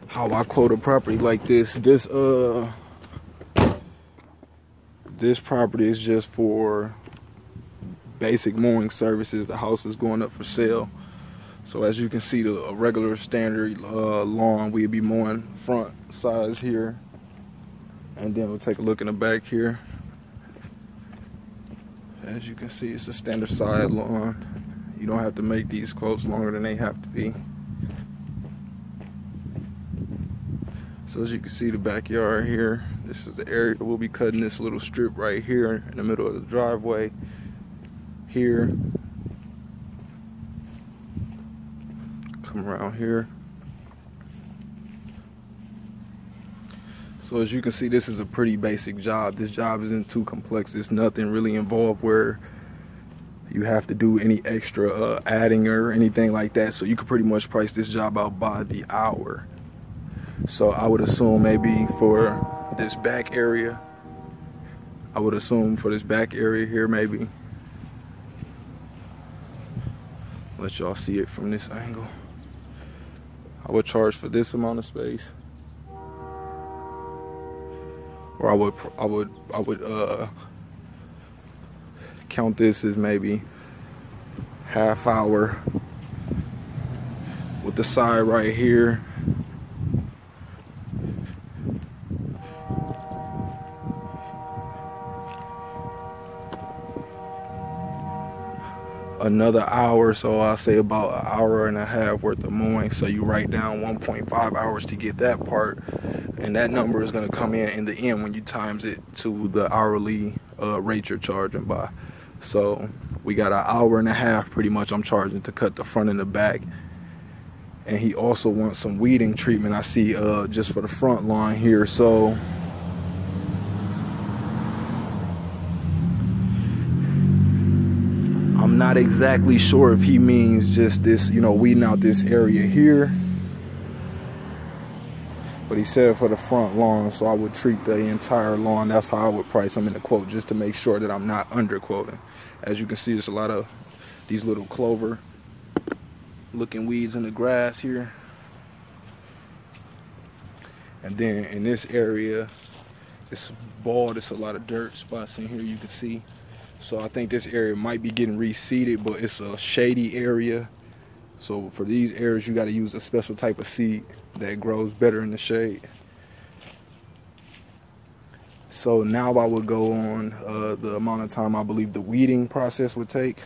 how I quote a property like this. This property is just for basic mowing services. The house is going up for sale. So as you can see, a regular standard lawn, we'd be mowing front sides here. And then we'll take a look in the back here. As you can see, it's a standard side lawn. You don't have to make these quotes longer than they have to be. So as you can see, the backyard here, this is the area we'll be cutting. This little strip right here in the middle of the driveway here. Come around here. So as you can see, this is a pretty basic job. This job isn't too complex. There's nothing really involved where you have to do any extra adding or anything like that. So you could pretty much price this job out by the hour. So I would assume maybe for this back area, here maybe. Let y'all see it from this angle. I would charge for this amount of space. Or I would count this as maybe half hour with the side right here. Another hour, so I'll say about an hour and a half worth of mowing. So you write down 1.5 hours to get that part, and that number is going to come in the end when you times it to the hourly rate you're charging by. So we got an hour and a half pretty much I'm charging to cut the front and the back. And he also wants some weeding treatment, I see, just for the front lawn here. So I'm not exactly sure if he means just this, you know, weeding out this area here. But he said for the front lawn, so I would treat the entire lawn. That's how I would price them in the quote, just to make sure that I'm not underquoting. As you can see, there's a lot of these little clover looking weeds in the grass here. And then in this area, it's bald. It's a lot of dirt spots in here, you can see. So I think this area might be getting reseeded, but it's a shady area. So for these areas, you got to use a special type of seed that grows better in the shade. So now I would go on the amount of time I believe the weeding process would take.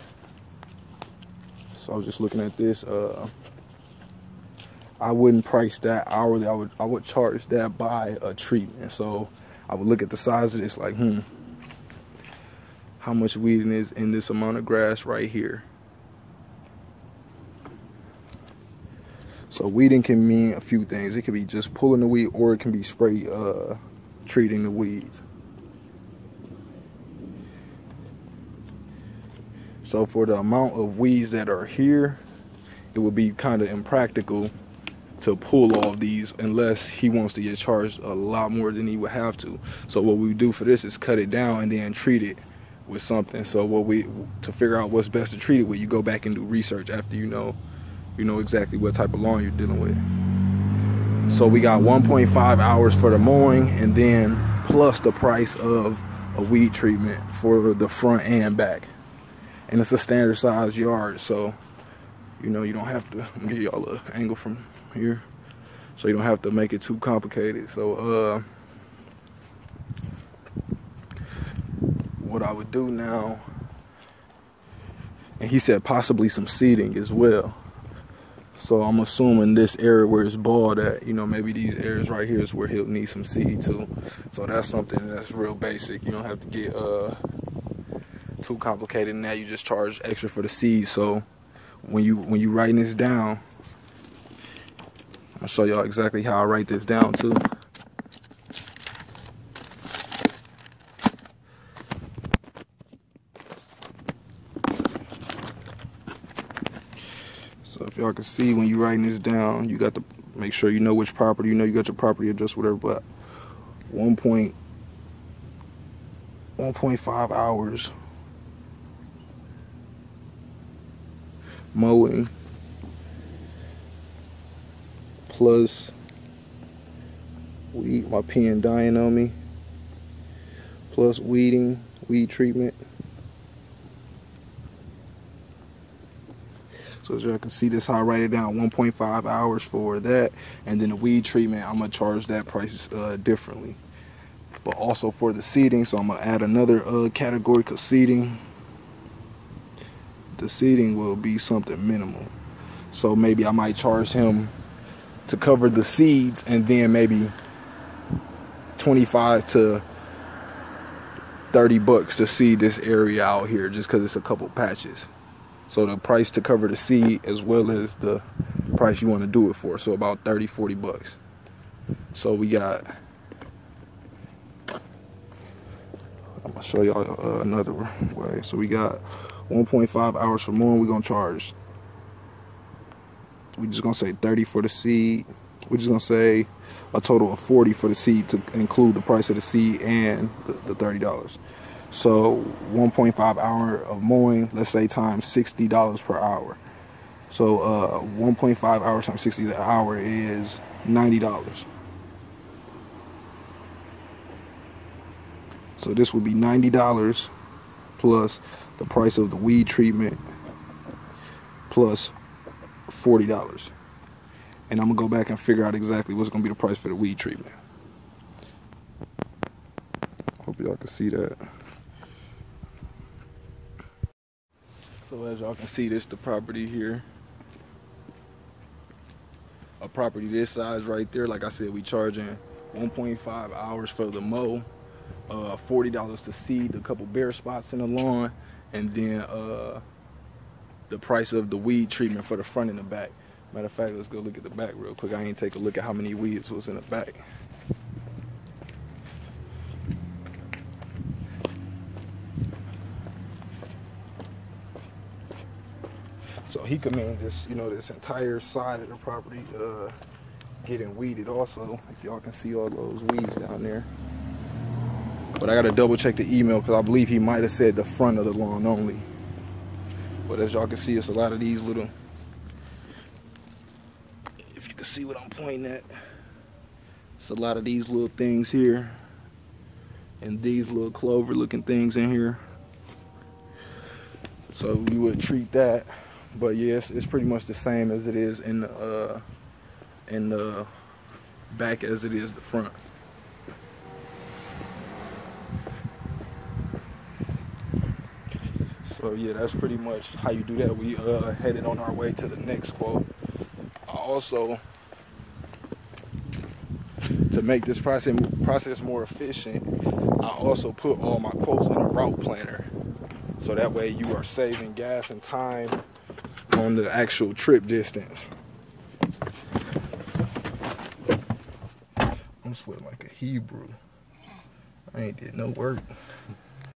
So I was just looking at this. I wouldn't price that hourly. I would charge that by a treatment. So I would look at the size of this, like, how much weeding is in this amount of grass right here. So weeding can mean a few things. It could be just pulling the weed, or it can be spray treating the weeds. So for the amount of weeds that are here, it would be kind of impractical to pull all of these unless he wants to get charged a lot more than he would have to. So what we do for this is cut it down and then treat it with something. So to figure out what's best to treat it with, you go back and do research after you know exactly what type of lawn you're dealing with. So we got 1.5 hours for the mowing, and then plus the price of a weed treatment for the front and back. And it's a standard size yard, so you don't have to give y'all an angle from here, so you don't have to make it too complicated. So what I would do now, and he said possibly some seeding as well. So I'm assuming this area where it's bald at, maybe these areas right here is where he'll need some seed too. So that's something that's real basic. You don't have to get too complicated in that. You just charge extra for the seed. So when you writing this down, I'll show y'all exactly how I write this down too. So if y'all can see, when you're writing this down, you got to make sure you know which property, you got your property address, whatever, but 1.5 hours mowing plus weed, my pen dying on me, plus weed treatment. So as y'all can see, this how I write it down, 1.5 hours for that, and then the weed treatment, I'm gonna charge that price differently. But also for the seeding, so I'm gonna add another category, cause seeding, the seeding will be something minimal. So maybe I might charge him to cover the seeds, and then maybe 25 to 30 bucks to seed this area out here, just because it's a couple patches. So the price to cover the seed as well as the price you want to do it for, so about 30, 40 bucks. So we got, I'm gonna show y'all another way. So we got 1.5 hours for mowing. We're gonna charge, we're just gonna say 30 for the seed. We're just gonna say a total of 40 for the seed to include the price of the seed and the $30. So 1.5 hour of mowing, let's say times $60 per hour. So 1.5 hours times 60 an hour is $90. So this would be $90 plus the price of the weed treatment plus $40. And I'm gonna go back and figure out exactly what's gonna be the price for the weed treatment. Hope y'all can see that. So as y'all can see, this is the property here. A property this size right there, like I said, we charging 1.5 hours for the mow, $40 to seed a couple bare spots in the lawn, and then the price of the weed treatment for the front and the back. Matter of fact, let's go look at the back real quick. I ain't take a look at how many weeds was in the back. So he could mean this, you know, this entire side of the property getting weeded also. If y'all can see all those weeds down there. But I gotta double check the email because I believe he might have said the front of the lawn only. But as y'all can see, it's a lot of these little, if you can see what I'm pointing at, it's a lot of these little things here and these little clover looking things in here. So we would treat that. But yes, it's pretty much the same as it is in the back as it is the front. So yeah, that's pretty much how you do that. We headed on our way to the next quote. I also, to make this process more efficient, I also put all my quotes in a route planner. So that way you are saving gas and time on the actual trip distance. I'm sweating like a Hebrew. I ain't did no work.